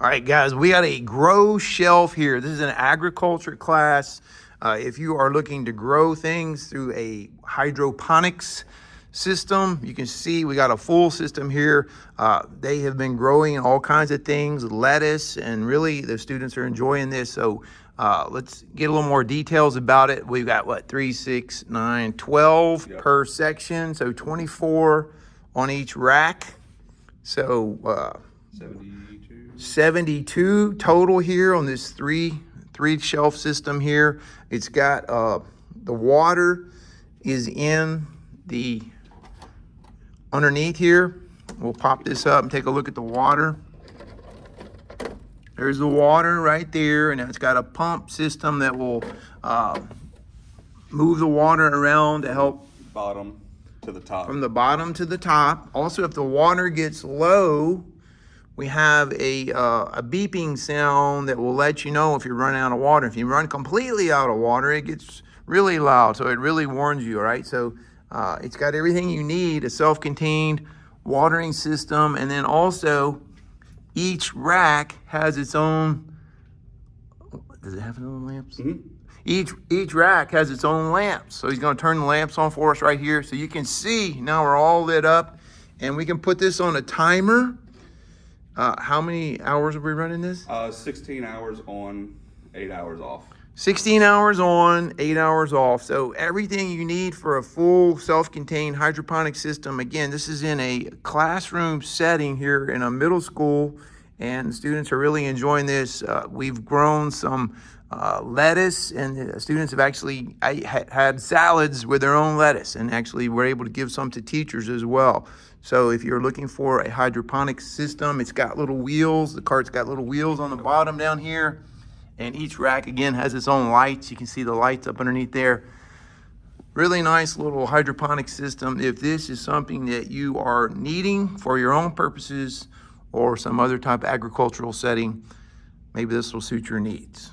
All right, guys, we got a grow shelf here. This is an agriculture class. If you are looking to grow things through a hydroponics system, you can see we got a full system here. They have been growing all kinds of things, lettuce, and really the students are enjoying this. So let's get a little more details about it. We've got what, 3, 6, 9, 12 Yep. per section. So 24 on each rack. So 72 total here on this three shelf system here. It's got the water is in the underneath here. We'll pop this up and take a look at the water. There's the water right there, and it's got a pump system that will move the water around to help Bottom to the top. from the bottom to the top. Also, if the water gets low, we have a beeping sound that will let you know if you're running out of water. If you run completely out of water, it gets really loud, so it really warns you, all right? So it's got everything you need, a self-contained watering system, and then also each rack has its own, does it have its own lamps? Mm-hmm. Each rack has its own lamps. So he's gonna turn the lamps on for us right here. So you can see now we're all lit up, and we can put this on a timer. How many hours are we running this? 16 hours on, 8 hours off. 16 hours on, 8 hours off. So everything you need for a full self-contained hydroponic system. Again, this is in a classroom setting here in a middle school, and students are really enjoying this. We've grown some lettuce, and the students have actually had salads with their own lettuce, and actually we're able to give some to teachers as well. So if you're looking for a hydroponic system, it's got little wheels. The cart's got little wheels on the bottom down here. And each rack, again, has its own lights. You can see the lights up underneath there. Really nice little hydroponic system. If this is something that you are needing for your own purposes or some other type of agricultural setting, maybe this will suit your needs.